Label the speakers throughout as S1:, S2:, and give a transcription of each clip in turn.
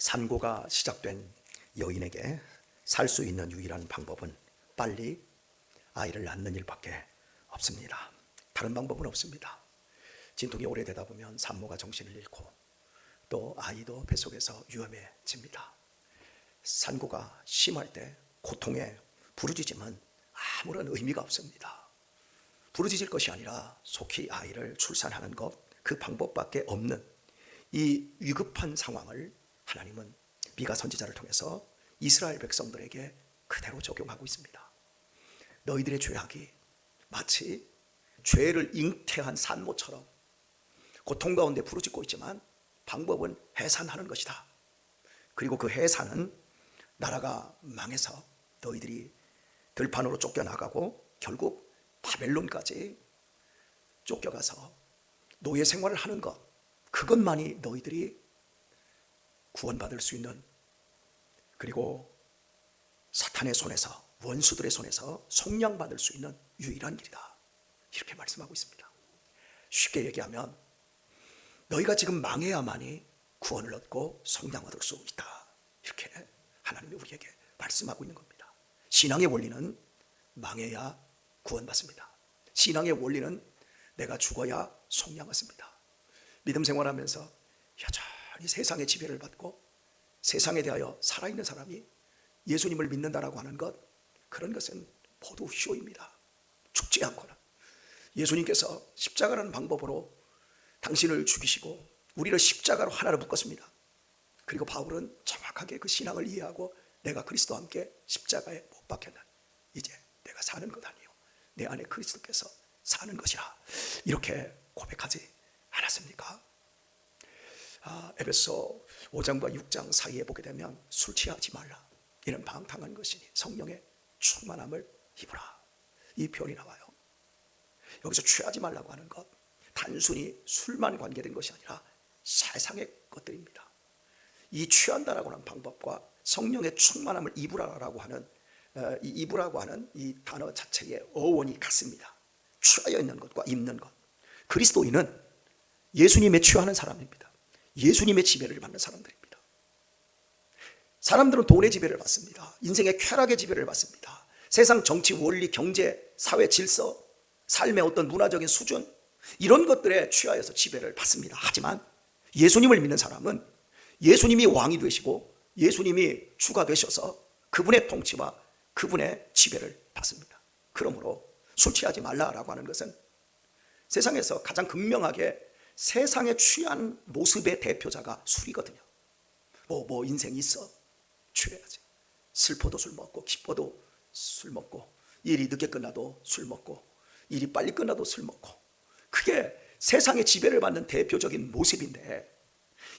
S1: 산고가 시작된 여인에게 살 수 있는 유일한 방법은 빨리 아이를 낳는 일밖에 없습니다. 다른 방법은 없습니다. 진통이 오래되다 보면 산모가 정신을 잃고 또 아이도 뱃속에서 위험해집니다. 산고가 심할 때 고통에 부르짖으면 아무런 의미가 없습니다. 부르짖을 것이 아니라 속히 아이를 출산하는 것, 그 방법밖에 없는 이 위급한 상황을 하나님은 미가 선지자를 통해서 이스라엘 백성들에게 그대로 적용하고 있습니다. 너희들의 죄악이 마치 죄를 잉태한 산모처럼 고통 가운데 부르짖고 있지만 방법은 해산하는 것이다. 그리고 그 해산은 나라가 망해서 너희들이 들판으로 쫓겨나가고 결국 바벨론까지 쫓겨가서 노예 생활을 하는 것, 그것만이 너희들이 구원받을 수 있는, 그리고 사탄의 손에서, 원수들의 손에서 속량받을 수 있는 유일한 길이다, 이렇게 말씀하고 있습니다. 쉽게 얘기하면 너희가 지금 망해야만이 구원을 얻고 속량 얻을 수 있다, 이렇게 하나님이 우리에게 말씀하고 있는 겁니다. 신앙의 원리는 망해야 구원받습니다. 신앙의 원리는 내가 죽어야 속량 얻습니다. 믿음 생활하면서 여전히 세상의 지배를 받고 세상에 대하여 살아있는 사람이 예수님을 믿는다라고 하는 것, 그런 것은 모두 쇼입니다. 죽지 않거나 예수님께서 십자가라는 방법으로 당신을 죽이시고 우리를 십자가로 하나로 묶었습니다. 그리고 바울은 정확하게 그 신앙을 이해하고 내가 그리스도와 함께 십자가에 못 박혔나, 이제 내가 사는 것 아니요 내 안에 그리스도께서 사는 것이라, 이렇게 고백하지 않았습니까? 에베소 5장과 6장 사이에 보게 되면 술 취하지 말라, 이는 방탕한 것이니 성령의 충만함을 입으라, 이 표현이 나와요. 여기서 취하지 말라고 하는 것, 단순히 술만 관계된 것이 아니라 세상의 것들입니다. 이 취한다라고 하는 방법과 성령의 충만함을 입으라라고 하는 이 입으라고 하는 이 단어 자체의 어원이 같습니다. 취하여 있는 것과 입는 것. 그리스도인은 예수님에 취하는 사람입니다. 예수님의 지배를 받는 사람들입니다. 사람들은 돈의 지배를 받습니다. 인생의 쾌락의 지배를 받습니다. 세상 정치, 원리, 경제, 사회 질서, 삶의 어떤 문화적인 수준, 이런 것들에 취하여서 지배를 받습니다. 하지만 예수님을 믿는 사람은 예수님이 왕이 되시고 예수님이 주가 되셔서 그분의 통치와 그분의 지배를 받습니다. 그러므로 술 취하지 말라라고 하는 것은 세상에서 가장 극명하게 세상에 취한 모습의 대표자가 술이거든요. 뭐 인생이 있어, 취해야지. 슬퍼도 술 먹고 기뻐도 술 먹고, 일이 늦게 끝나도 술 먹고, 일이 빨리 끝나도 술 먹고, 그게 세상의 지배를 받는 대표적인 모습인데,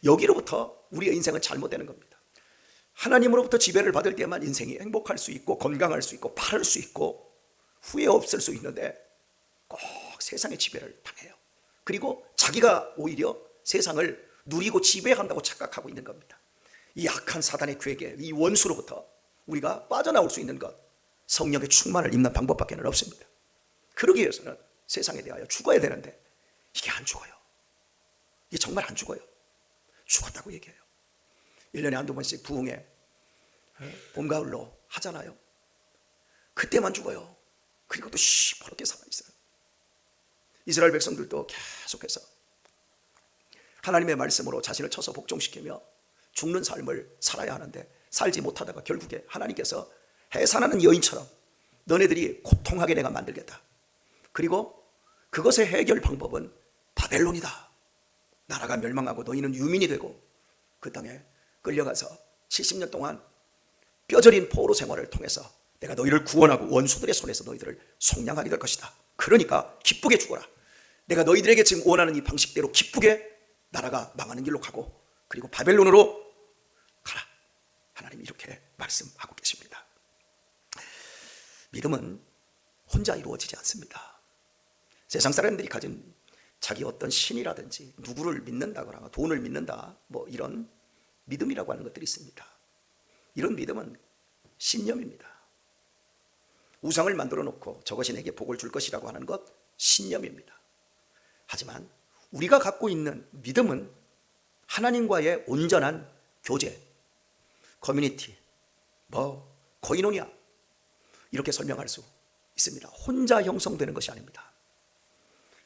S1: 여기로부터 우리의 인생은 잘못되는 겁니다. 하나님으로부터 지배를 받을 때만 인생이 행복할 수 있고 건강할 수 있고 바를 수 있고 후회 없을 수 있는데, 꼭 세상의 지배를 당해요. 그리고 자기가 오히려 세상을 누리고 지배한다고 착각하고 있는 겁니다. 이 악한 사단의 괴계, 이 원수로부터 우리가 빠져나올 수 있는 것, 성령의 충만을 입는 방법밖에 없습니다. 그러기 위해서는 세상에 대하여 죽어야 되는데 이게 안 죽어요. 이게 정말 안 죽어요. 죽었다고 얘기해요. 1년에 한두 번씩 부흥회 봄, 가을로 하잖아요. 그때만 죽어요. 그리고 또 시퍼렇게 살아있어요. 이스라엘 백성들도 계속해서 하나님의 말씀으로 자신을 쳐서 복종시키며 죽는 삶을 살아야 하는데 살지 못하다가 결국에 하나님께서 해산하는 여인처럼 너네들이 고통하게 내가 만들겠다. 그리고 그것의 해결 방법은 바벨론이다. 나라가 멸망하고 너희는 유민이 되고 그 땅에 끌려가서 70년 동안 뼈저린 포로 생활을 통해서 내가 너희를 구원하고 원수들의 손에서 너희들을 속량하게 될 것이다. 그러니까 기쁘게 죽어라. 내가 너희들에게 지금 원하는 이 방식대로 기쁘게 나라가 망하는 길로 가고 그리고 바벨론으로 가라. 하나님이 이렇게 말씀하고 계십니다. 믿음은 혼자 이루어지지 않습니다. 세상 사람들이 가진 자기 어떤 신이라든지 누구를 믿는다거나 돈을 믿는다, 뭐 이런 믿음이라고 하는 것들이 있습니다. 이런 믿음은 신념입니다. 우상을 만들어 놓고 저것이 내게 복을 줄 것이라고 하는 것, 신념입니다. 하지만 우리가 갖고 있는 믿음은 하나님과의 온전한 교제, 커뮤니티, 코이노니아 이렇게 설명할 수 있습니다. 혼자 형성되는 것이 아닙니다.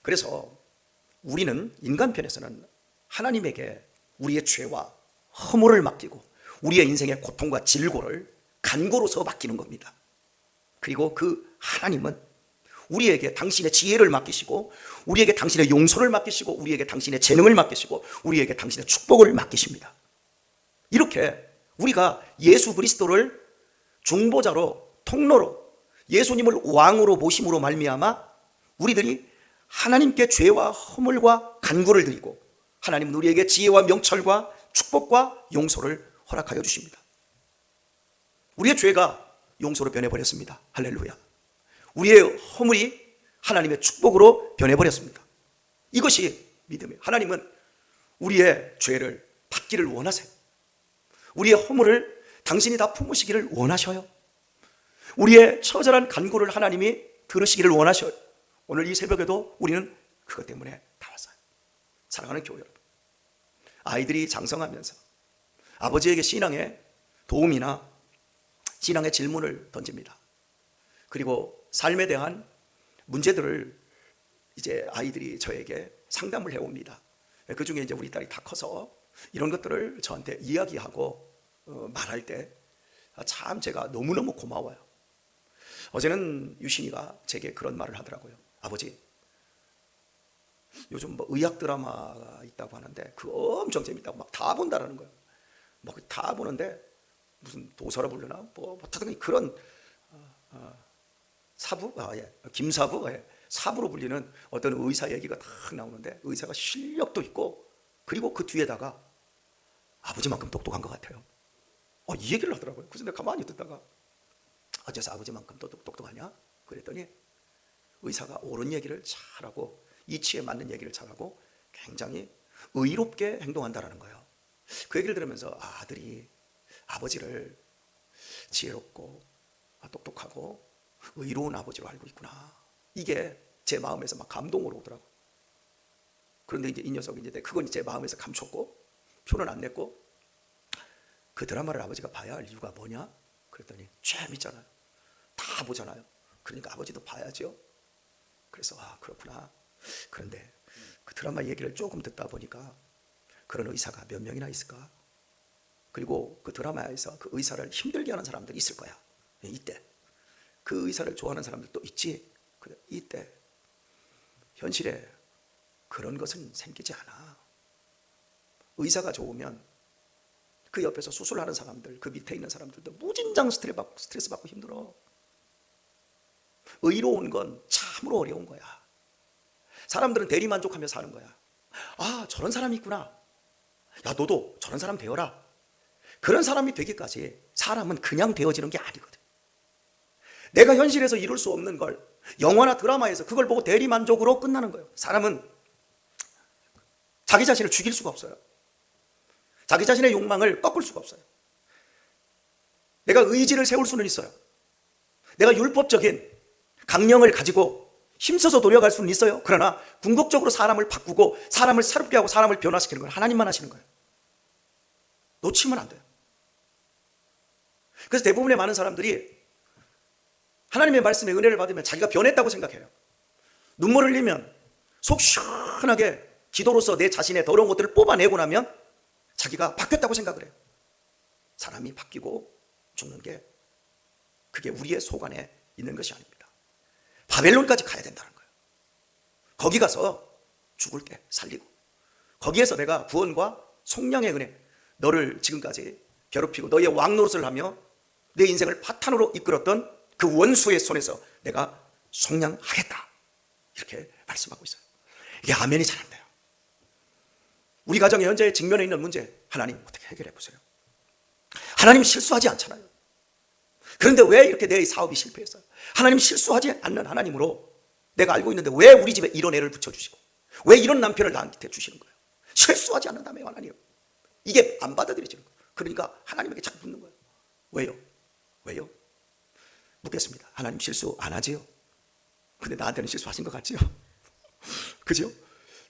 S1: 그래서 우리는 인간편에서는 하나님에게 우리의 죄와 허물을 맡기고 우리의 인생의 고통과 질고를 간고로서 맡기는 겁니다. 그리고 그 하나님은 우리에게 당신의 지혜를 맡기시고 우리에게 당신의 용서를 맡기시고 우리에게 당신의 재능을 맡기시고 우리에게 당신의 축복을 맡기십니다. 이렇게 우리가 예수 그리스도를 중보자로 통로로 예수님을 왕으로 모심으로 말미암아 우리들이 하나님께 죄와 허물과 간구를 드리고 하나님은 우리에게 지혜와 명철과 축복과 용서를 허락하여 주십니다. 우리의 죄가 용서로 변해버렸습니다. 할렐루야. 우리의 허물이 하나님의 축복으로 변해버렸습니다. 이것이 믿음이에요. 하나님은 우리의 죄를 받기를 원하세요. 우리의 허물을 당신이 다 품으시기를 원하셔요. 우리의 처절한 간구를 하나님이 들으시기를 원하셔요. 오늘 이 새벽에도 우리는 그것 때문에 다 왔어요. 사랑하는 교회 여러분, 아이들이 장성하면서 아버지에게 신앙의 도움이나 신앙의 질문을 던집니다. 그리고 삶에 대한 문제들을 이제 아이들이 저에게 상담을 해옵니다. 그 중에 이제 우리 딸이 다 커서 이런 것들을 저한테 이야기하고 말할 때 참 제가 너무너무 고마워요. 어제는 유신이가 제게 그런 말을 하더라고요. 아버지, 요즘 의학 드라마가 있다고 하는데 그거 엄청 재밌다고 막 다 본다라는 거예요. 다 보는데 무슨 도서라 부르나 어떻든 그런 사부, 김사부, 사부로 불리는 어떤 의사 얘기가 딱 나오는데 의사가 실력도 있고 그리고 그 뒤에다가 아버지만큼 똑똑한 것 같아요. 이 얘기를 하더라고요. 그래서 내가 가만히 듣다가 어째서 아버지만큼 또 똑똑하냐? 그랬더니 의사가 옳은 얘기를 잘하고 이치에 맞는 얘기를 잘하고 굉장히 의롭게 행동한다라는 거예요. 그 얘기를 들으면서 아들이 아버지를 지혜롭고 똑똑하고 의로운 아버지로 알고 있구나. 이게 제 마음에서 막 감동으로 오더라고. 그런데 이제 이 녀석이 이제 그건 제 마음에서 감췄고 표는 안 냈고 그 드라마를 아버지가 봐야 할 이유가 뭐냐? 그랬더니 재밌잖아요. 다 보잖아요. 그러니까 아버지도 봐야죠. 그래서 그렇구나. 그런데 그 드라마 얘기를 조금 듣다 보니까 그런 의사가 몇 명이나 있을까? 그리고 그 드라마에서 그 의사를 힘들게 하는 사람들이 있을 거야. 이때 그 의사를 좋아하는 사람들도 있지. 이때 현실에 그런 것은 생기지 않아. 의사가 좋으면 그 옆에서 수술하는 사람들, 그 밑에 있는 사람들도 무진장 스트레스 받고 힘들어. 의로운 건 참으로 어려운 거야. 사람들은 대리만족하며 사는 거야. 저런 사람이 있구나. 야, 너도 저런 사람 되어라. 그런 사람이 되기까지 사람은 그냥 되어지는 게 아니거든. 내가 현실에서 이룰 수 없는 걸 영화나 드라마에서 그걸 보고 대리만족으로 끝나는 거예요. 사람은 자기 자신을 죽일 수가 없어요. 자기 자신의 욕망을 꺾을 수가 없어요. 내가 의지를 세울 수는 있어요. 내가 율법적인 강령을 가지고 힘써서 노력할 수는 있어요. 그러나 궁극적으로 사람을 바꾸고 사람을 새롭게 하고 사람을 변화시키는 건 하나님만 하시는 거예요. 놓치면 안 돼요. 그래서 대부분의 많은 사람들이 하나님의 말씀에 은혜를 받으면 자기가 변했다고 생각해요. 눈물 흘리면 속 시원하게 기도로서 내 자신의 더러운 것들을 뽑아내고 나면 자기가 바뀌었다고 생각을 해요. 사람이 바뀌고 죽는 게 그게 우리의 속 안에 있는 것이 아닙니다. 바벨론까지 가야 된다는 거예요. 거기 가서 죽을 때 살리고 거기에서 내가 구원과 속량의 은혜, 너를 지금까지 괴롭히고 너의 왕노릇을 하며 내 인생을 파탄으로 이끌었던 그 원수의 손에서 내가 속량하겠다. 이렇게 말씀하고 있어요. 이게 아멘이 잘 안 돼요. 우리 가정에 현재 직면해 있는 문제 하나님 어떻게 해결해 보세요. 하나님 실수하지 않잖아요. 그런데 왜 이렇게 내 사업이 실패했어요? 하나님 실수하지 않는 하나님으로 내가 알고 있는데 왜 우리 집에 이런 애를 붙여주시고 왜 이런 남편을 나한테 주시는 거예요? 실수하지 않는다며 하나님. 이게 안 받아들여지는 거예요. 그러니까 하나님에게 자꾸 묻는 거예요. 왜요? 왜요? 묻겠습니다. 하나님 실수 안 하지요? 근데 나한테는 실수하신 것 같지요? 그죠?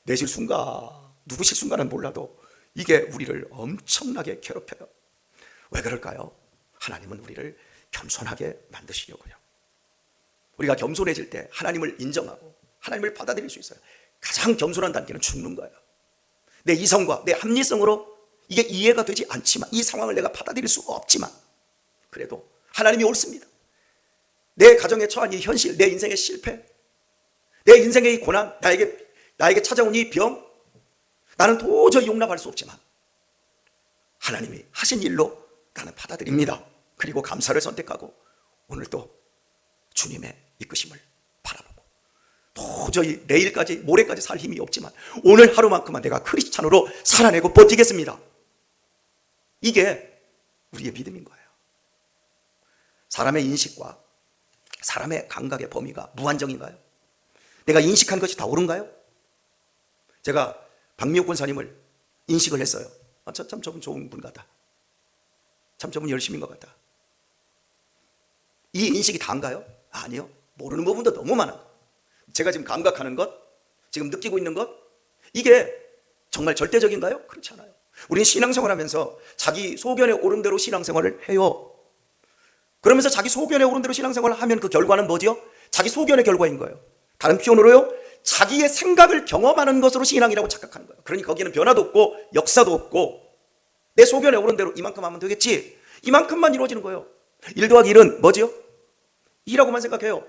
S1: 내 실수인가 누구 실수인가는 몰라도 이게 우리를 엄청나게 괴롭혀요. 왜 그럴까요? 하나님은 우리를 겸손하게 만드시려고요. 우리가 겸손해질 때 하나님을 인정하고 하나님을 받아들일 수 있어요. 가장 겸손한 단계는 죽는 거예요. 내 이성과 내 합리성으로 이게 이해가 되지 않지만, 이 상황을 내가 받아들일 수 없지만, 그래도 하나님이 옳습니다. 내 가정에 처한 이 현실, 내 인생의 실패, 내 인생의 이 고난, 나에게 찾아온 이 병, 나는 도저히 용납할 수 없지만 하나님이 하신 일로 나는 받아들입니다. 그리고 감사를 선택하고 오늘도 주님의 이끄심을 바라보고, 도저히 내일까지 모레까지 살 힘이 없지만 오늘 하루만큼만 내가 크리스찬으로 살아내고 버티겠습니다. 이게 우리의 믿음인 거예요. 사람의 인식과 사람의 감각의 범위가 무한정인가요? 내가 인식한 것이 다 옳은가요? 제가 박미옥 권사님을 인식을 했어요. 참 저분 좋은 분 같다. 참 저분 열심인 것 같다. 이 인식이 다인가요? 아니요. 모르는 부분도 너무 많아요. 제가 지금 감각하는 것, 지금 느끼고 있는 것, 이게 정말 절대적인가요? 그렇지 않아요. 우리는 신앙생활하면서 자기 소견에 오른 대로 신앙생활을 해요. 그러면서 자기 소견에 오른 대로 신앙생활을 하면 그 결과는 뭐죠? 자기 소견의 결과인 거예요. 다른 표현으로요, 자기의 생각을 경험하는 것으로 신앙이라고 착각하는 거예요. 그러니 거기에는 변화도 없고 역사도 없고, 내 소견에 오른 대로 이만큼 하면 되겠지, 이만큼만 이루어지는 거예요. 1 더하기 1은 뭐지요? 2라고만 생각해요.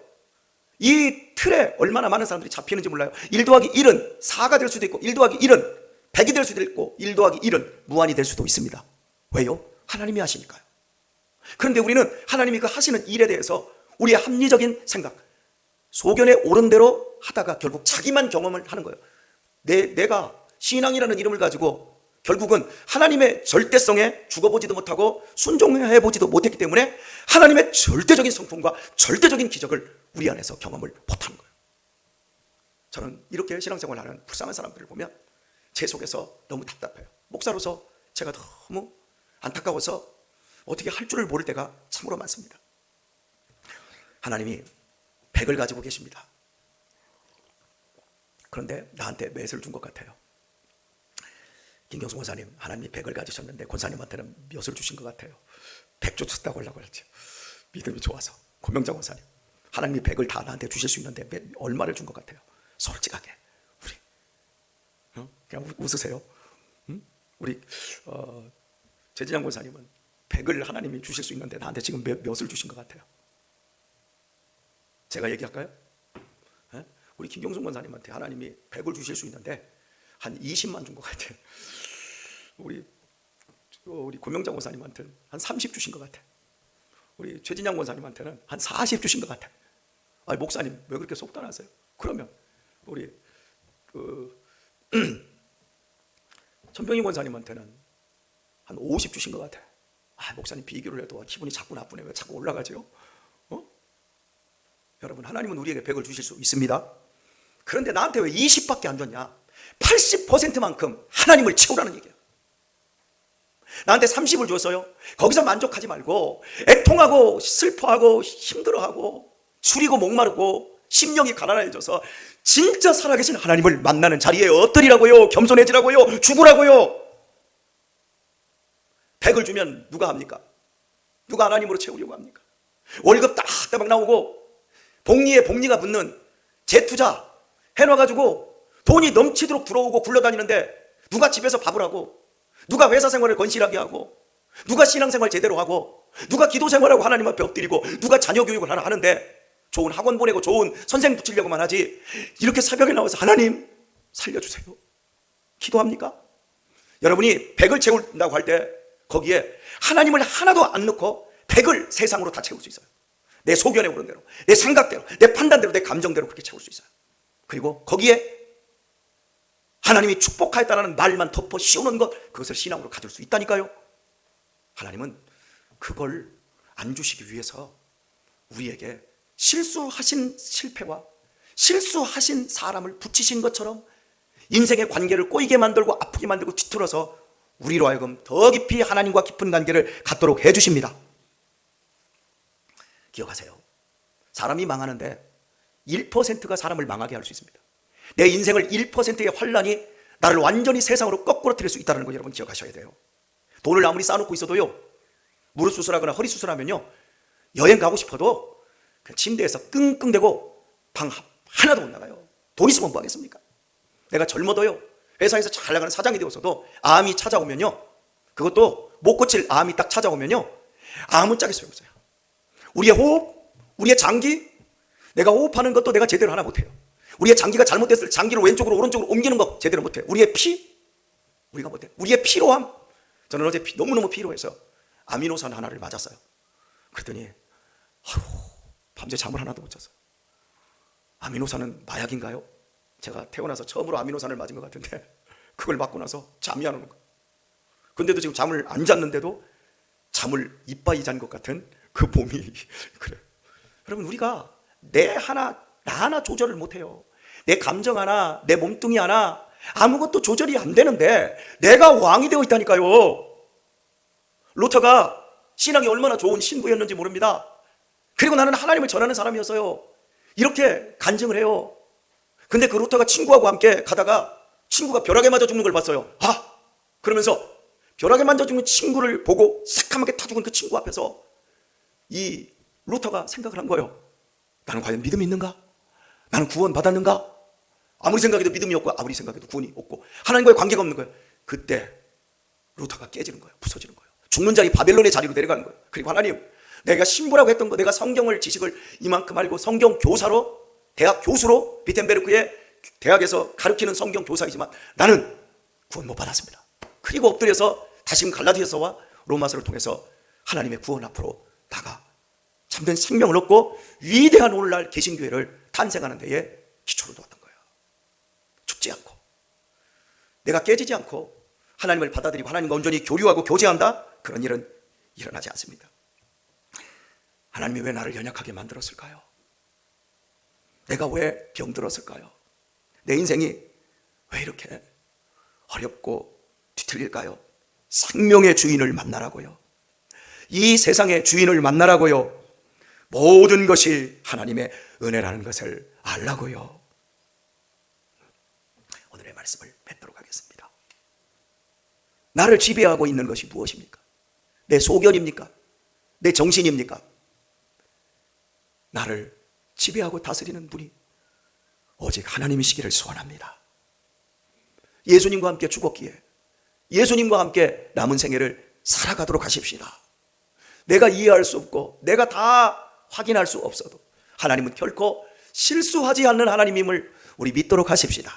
S1: 이 틀에 얼마나 많은 사람들이 잡히는지 몰라요. 1 더하기 1은 4가 될 수도 있고, 1 더하기 1은 100이 될 수도 있고, 1 더하기 1은 무한이 될 수도 있습니다. 왜요? 하나님이 하시니까요. 그런데 우리는 하나님이 그 하시는 일에 대해서 우리의 합리적인 생각, 소견에 오른 대로 하다가 결국 자기만 경험을 하는 거예요. 내가 신앙이라는 이름을 가지고 결국은 하나님의 절대성에 죽어보지도 못하고 순종해보지도 못했기 때문에 하나님의 절대적인 성품과 절대적인 기적을 우리 안에서 경험을 못하는 거예요. 저는 이렇게 신앙생활을 하는 불쌍한 사람들을 보면 제 속에서 너무 답답해요. 목사로서 제가 너무 안타까워서 어떻게 할 줄을 모를 때가 참으로 많습니다. 하나님이 100을 가지고 계십니다. 그런데 나한테 몇을 준 것 같아요. 김경수 권사님, 하나님이 100을 가지셨는데 권사님한테는 몇을 주신 것 같아요? 100조 줬다고 하려고 그랬죠. 믿음이 좋아서. 고명장 권사님, 하나님이 100을 다 나한테 주실 수 있는데 얼마를 준 것 같아요? 솔직하게 우리 그냥 웃으세요. 우리 최진양 권사님은 100을 하나님이 주실 수 있는데 나한테 지금 몇을 주신 것 같아요? 제가 얘기할까요? 우리 김경수 권사님한테 하나님이 100을 주실 수 있는데 한 20만 준 것 같아요. 우리 고명장 권사님한테는 한 30 주신 것 같아요. 우리 최진양 권사님한테는 한 40 주신 것 같아요. 아니, 목사님 왜 그렇게 속단하세요? 그러면 우리 천병희 권사님한테는 한 50 주신 것 같아요. 아, 목사님 비교를 해도 기분이 자꾸 나쁘네. 왜 자꾸 올라가죠? 여러분, 하나님은 우리에게 100을 주실 수 있습니다. 그런데 나한테 왜 20밖에 안 줬냐? 80%만큼 하나님을 채우라는 얘기예요. 나한테 30을 줬어요. 거기서 만족하지 말고 애통하고 슬퍼하고 힘들어하고 줄이고 목마르고 심령이 가난해져서 진짜 살아계신 하나님을 만나는 자리에 엎드리라고요. 겸손해지라고요. 죽으라고요. 100을 주면 누가 합니까? 누가 하나님으로 채우려고 합니까? 월급 딱딱 나오고 복리에 복리가 붙는 재투자 해놔가지고 돈이 넘치도록 들어오고 굴러다니는데 누가 집에서 밥을 하고, 누가 회사 생활을 건실하게 하고, 누가 신앙생활 제대로 하고, 누가 기도 생활하고 하나님 앞에 엎드리고, 누가 자녀 교육을 하는데 좋은 학원 보내고 좋은 선생 붙이려고만 하지, 이렇게 새벽에 나와서 하나님 살려주세요 기도합니까? 여러분이 100을 채운다고 할 때 거기에 하나님을 하나도 안 넣고 100을 세상으로 다 채울 수 있어요. 내 소견에 오른 대로, 내 생각대로, 내 판단대로, 내 감정대로 그렇게 채울 수 있어요. 그리고 거기에 하나님이 축복하였다는 말만 덮어 씌우는 것, 그것을 신앙으로 가질 수 있다니까요. 하나님은 그걸 안 주시기 위해서 우리에게 실수하신 실패와 실수하신 사람을 붙이신 것처럼 인생의 관계를 꼬이게 만들고 아프게 만들고 뒤틀어서 우리로 하여금 더 깊이 하나님과 깊은 관계를 갖도록 해주십니다. 기억하세요. 사람이 망하는데 1%가 사람을 망하게 할 수 있습니다. 내 인생을 1%의 환란이 나를 완전히 세상으로 거꾸로 틀릴 수 있다는 거 여러분 기억하셔야 돼요. 돈을 아무리 쌓아놓고 있어도요, 무릎 수술하거나 허리 수술하면요, 여행 가고 싶어도 그 침대에서 끙끙대고 방 하나도 못 나가요. 돈 있으면 뭐 하겠습니까? 내가 젊어도요, 회사에서 잘 나가는 사장이 되어서도 암이 찾아오면요, 그것도 못 고칠 암이 딱 찾아오면요, 아무짝에 소용없어요. 우리의 호흡, 우리의 장기, 내가 호흡하는 것도 내가 제대로 하나 못해요. 우리의 장기가 잘못됐을 때 장기를 왼쪽으로 오른쪽으로 옮기는 거 제대로 못해요. 우리의 피, 우리가 못해요. 우리의 피로함. 저는 어제 너무너무 피로해서 아미노산 하나를 맞았어요. 그랬더니 밤새 잠을 하나도 못 잤어요. 아미노산은 마약인가요? 제가 태어나서 처음으로 아미노산을 맞은 것 같은데 그걸 맞고 나서 잠이 안 오는 거예요. 근데도 지금 잠을 안 잤는데도 잠을 이빠이 잔 것 같은 그 몸이 그래요. 여러분, 우리가 나 하나 조절을 못해요. 내 감정 하나, 내 몸뚱이 하나 아무것도 조절이 안 되는데 내가 왕이 되어 있다니까요. 루터가 신앙이 얼마나 좋은 신부였는지 모릅니다. 그리고 나는 하나님을 전하는 사람이었어요. 이렇게 간증을 해요. 근데 그 루터가 친구하고 함께 가다가 친구가 벼락에 맞아 죽는 걸 봤어요. 그러면서 벼락에 맞아 죽는 친구를 보고 새까맣게 타 죽은 그 친구 앞에서 이 루터가 생각을 한 거예요. 나는 과연 믿음이 있는가? 나는 구원 받았는가? 아무리 생각해도 믿음이 없고 아무리 생각해도 구원이 없고 하나님과의 관계가 없는 거예요. 그때 루터가 깨지는 거예요. 부서지는 거예요. 죽는 자리 바벨론의 자리로 내려가는 거예요. 그리고 하나님, 내가 신부라고 했던 거, 내가 성경을 지식을 이만큼 알고 성경 교사로, 대학 교수로 비텐베르크의 대학에서 가르치는 성경 교사이지만 나는 구원 못 받았습니다. 그리고 엎드려서 다시금 갈라디아서와 로마서를 통해서 하나님의 구원 앞으로 나가 참된 생명을 얻고 위대한 오늘날 개신교회를 탄생하는 데에 기초를 두었던 거예요. 죽지 않고, 내가 깨지지 않고 하나님을 받아들이고 하나님과 온전히 교류하고 교제한다? 그런 일은 일어나지 않습니다. 하나님이 왜 나를 연약하게 만들었을까요? 내가 왜 병들었을까요? 내 인생이 왜 이렇게 어렵고 뒤틀릴까요? 생명의 주인을 만나라고요. 이 세상의 주인을 만나라고요. 모든 것이 하나님의 은혜라는 것을 알라고요. 오늘의 말씀을 뵙도록 하겠습니다. 나를 지배하고 있는 것이 무엇입니까? 내 소견입니까? 내 정신입니까? 나를 지배하고 다스리는 분이 오직 하나님이시기를 소원합니다. 예수님과 함께 죽었기에 예수님과 함께 남은 생애를 살아가도록 하십시다. 내가 이해할 수 없고 내가 다 확인할 수 없어도 하나님은 결코 실수하지 않는 하나님임을 우리 믿도록 하십시다.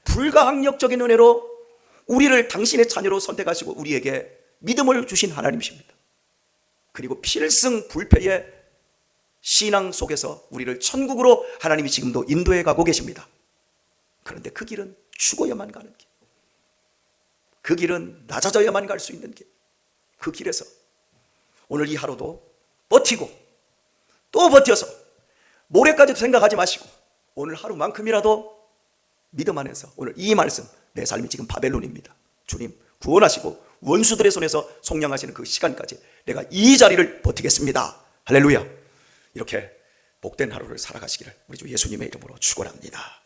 S1: 불가항력적인 은혜로 우리를 당신의 자녀로 선택하시고 우리에게 믿음을 주신 하나님이십니다. 그리고 필승불패의 신앙 속에서 우리를 천국으로 하나님이 지금도 인도해 가고 계십니다. 그런데 그 길은 죽어야만 가는 길, 그 길은 낮아져야만 갈 수 있는 길, 그 길에서 오늘 이 하루도 버티고 또 버텨서 모레까지도 생각하지 마시고 오늘 하루만큼이라도 믿음 안에서 오늘 이 말씀, 내 삶이 지금 바벨론입니다. 주님 구원하시고 원수들의 손에서 속량하시는 그 시간까지 내가 이 자리를 버티겠습니다. 할렐루야. 이렇게 복된 하루를 살아가시기를 우리 주 예수님의 이름으로 축원합니다.